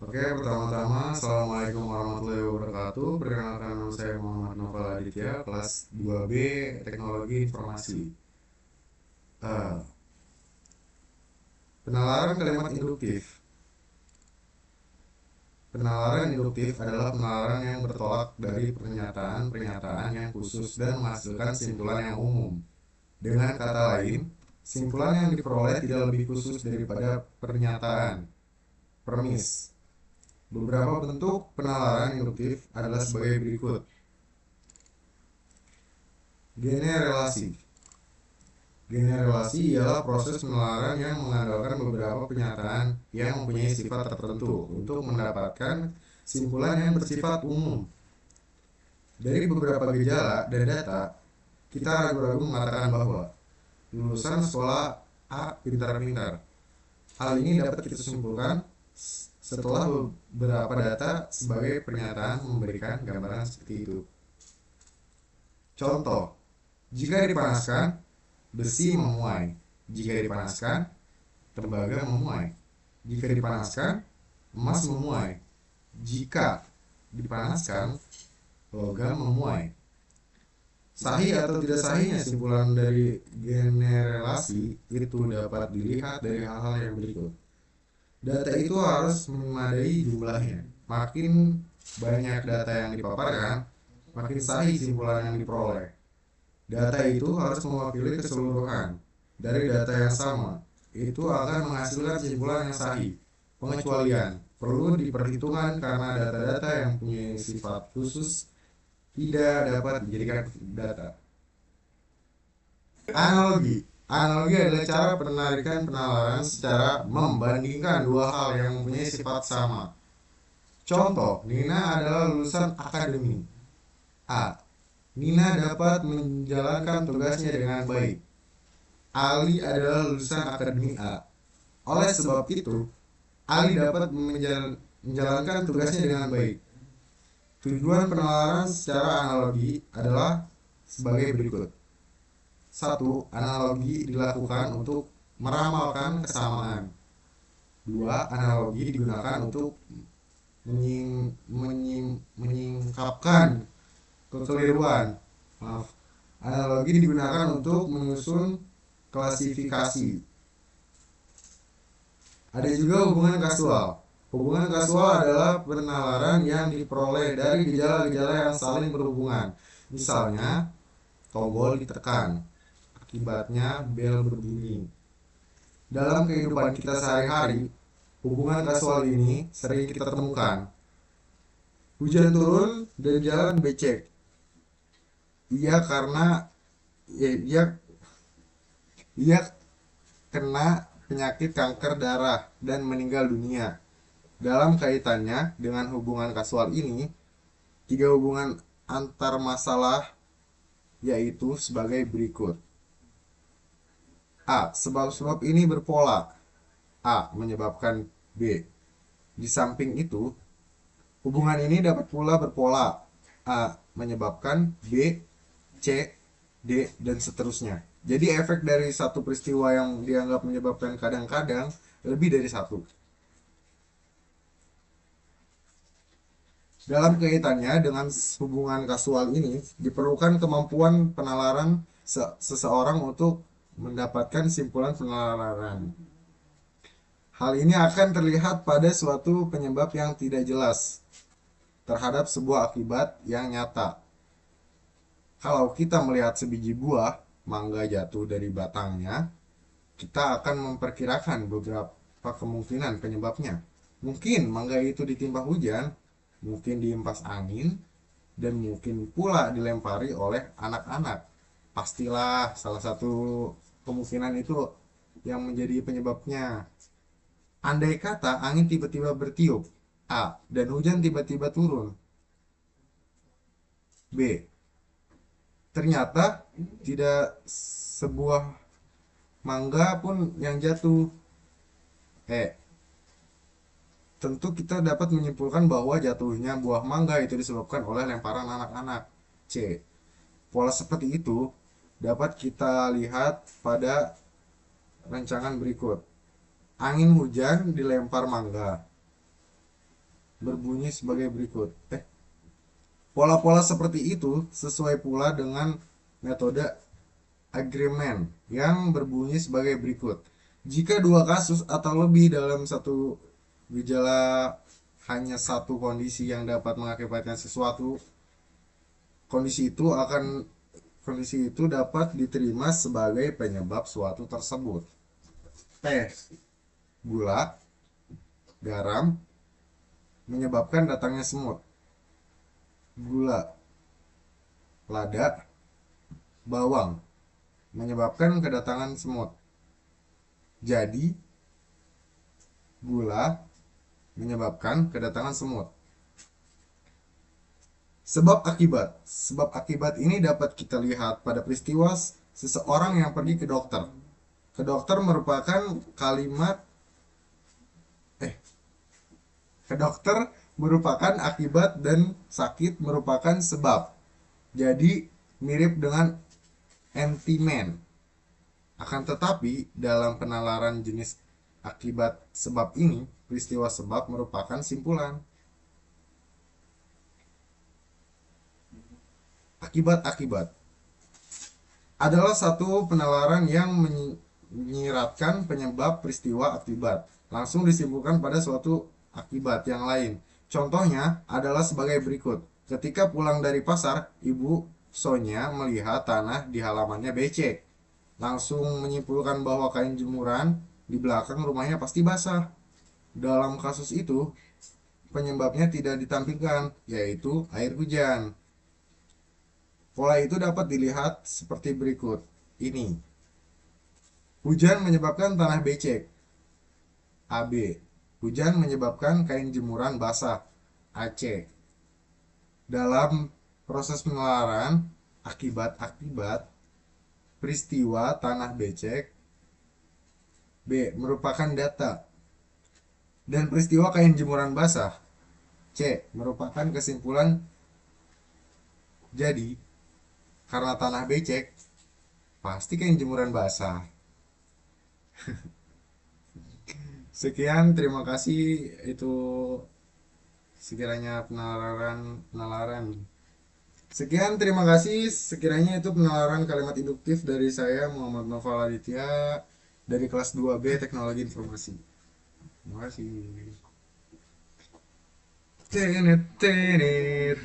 Oke, pertama-tama, Assalamualaikum warahmatullahi wabarakatuh. Perkenalkan nama saya Muhammad Novel Aditya, kelas 2B Teknologi Informasi. Eh, Penalaran kalimat induktif. Penalaran induktif adalah penalaran yang bertolak dari pernyataan-pernyataan yang khusus dan menghasilkan simpulan yang umum. Dengan kata lain, simpulan yang diperoleh tidak lebih khusus daripada pernyataan. Premis. Beberapa bentuk penalaran induktif adalah sebagai berikut. Generasi. Generasi ialah proses penalaran yang mengandalkan beberapa pernyataan yang mempunyai sifat tertentu untuk mendapatkan simpulan yang bersifat umum. Dari beberapa gejala dan data, kita ragu-ragu mengatakan bahwa lulusan sekolah A pintar-pintar. Hal ini dapat kita simpulkan setelah beberapa data sebagai pernyataan memberikan gambaran seperti itu. Contoh, jika dipanaskan, besi memuai. Jika dipanaskan, tembaga memuai. Jika dipanaskan, emas memuai. Jika dipanaskan, logam memuai. Sahih atau tidak sahihnya simpulan dari generasi itu dapat dilihat dari hal-hal yang berikut. Data itu harus memadai jumlahnya. Makin banyak data yang dipaparkan, makin sahih simpulan yang diperoleh. Data itu harus mewakili keseluruhan dari data yang sama. Itu akan menghasilkan simpulan yang sahih. Pengecualian perlu diperhitungkan karena data-data yang punya sifat khusus tidak dapat dijadikan data. Analogi. Analogi adalah cara penarikan penalaran secara membandingkan dua hal yang mempunyai sifat sama. Contoh, Nina adalah lulusan akademi A. Nina dapat menjalankan tugasnya dengan baik. Ali adalah lulusan akademi A. Oleh sebab itu, Ali dapat menjalankan tugasnya dengan baik. Tujuan penalaran secara analogi adalah sebagai berikut. 1. Analogi dilakukan untuk meramalkan kesamaan. 2. Analogi digunakan untuk menyingkapkan kekeliruan. Maaf. Analogi digunakan untuk menyusun klasifikasi. Ada juga hubungan kasual. Hubungan kasual adalah penalaran yang diperoleh dari gejala-gejala yang saling berhubungan. Misalnya, tombol ditekan, akibatnya bel berbunyi. Dalam kehidupan kita sehari-hari, hubungan kasual ini sering kita temukan. Hujan turun dan jalan becek. Ia karena ya, ia kena penyakit kanker darah dan meninggal dunia. Dalam kaitannya dengan hubungan kasual ini, tiga hubungan antar masalah yaitu sebagai berikut. A. Sebab-sebab ini berpola. A. Menyebabkan B. Di samping itu, hubungan ini dapat pula berpola. A. Menyebabkan B, C, D, dan seterusnya. Jadi efek dari satu peristiwa yang dianggap menyebabkan kadang-kadang lebih dari satu. Dalam kaitannya dengan hubungan kasual ini, diperlukan kemampuan penalaran seseorang untuk mendapatkan simpulan penalaran. Hal ini akan terlihat pada suatu penyebab yang tidak jelas terhadap sebuah akibat yang nyata. Kalau kita melihat sebiji buah mangga jatuh dari batangnya, kita akan memperkirakan beberapa kemungkinan penyebabnya. Mungkin mangga itu ditimpa hujan, mungkin dihempas angin, dan mungkin pula dilempari oleh anak-anak. Pastilah salah satu kemungkinan itu yang menjadi penyebabnya. Andai kata angin tiba-tiba bertiup, A, dan hujan tiba-tiba turun, B, ternyata tidak sebuah mangga pun yang jatuh, E, tentu kita dapat menyimpulkan bahwa jatuhnya buah mangga itu disebabkan oleh lemparan anak-anak. C. Pola seperti itu dapat kita lihat pada rancangan berikut. Angin hujan dilempar mangga. berbunyi sebagai berikut. Pola-pola seperti itu sesuai pula dengan metode agreement yang berbunyi sebagai berikut. Jika dua kasus atau lebih dalam satu gejala hanya satu kondisi yang dapat mengakibatkan sesuatu, kondisi itu dapat diterima sebagai penyebab suatu tersebut. Teh, gula, garam menyebabkan datangnya semut. Gula, lada, bawang menyebabkan kedatangan semut. Jadi, gula menyebabkan kedatangan semut. Sebab akibat. Sebab akibat ini dapat kita lihat pada peristiwa seseorang yang pergi ke dokter. Ke dokter merupakan kalimat ke dokter merupakan akibat dan sakit merupakan sebab. Jadi mirip dengan antimen. Akan tetapi dalam penalaran jenis akibat sebab ini, peristiwa sebab merupakan simpulan. Akibat-akibat adalah satu penalaran yang menyiratkan penyebab peristiwa akibat, langsung disimpulkan pada suatu akibat yang lain. Contohnya adalah sebagai berikut. Ketika pulang dari pasar, Ibu Sonya melihat tanah di halamannya becek. Langsung menyimpulkan bahwa kain jemuran di belakang rumahnya pasti basah. Dalam kasus itu, penyebabnya tidak ditampilkan, yaitu air hujan. Pola itu dapat dilihat seperti berikut. Ini. Hujan menyebabkan tanah becek. AB. Hujan menyebabkan kain jemuran basah. AC. Dalam proses penalaran akibat-akibat peristiwa tanah becek, B. Merupakan data. Dan peristiwa kain jemuran basah, C. Merupakan kesimpulan. Jadi, karena tanah becek, pasti kain jemuran basah. Sekian, terima kasih. Itu sekiranya penalaran. Sekian, terima kasih. Sekiranya itu penalaran kalimat induktif dari saya, Muhammad Noval Aditya, dari kelas 2B Teknologi Informasi. Terima kasih. Tenet, tenet.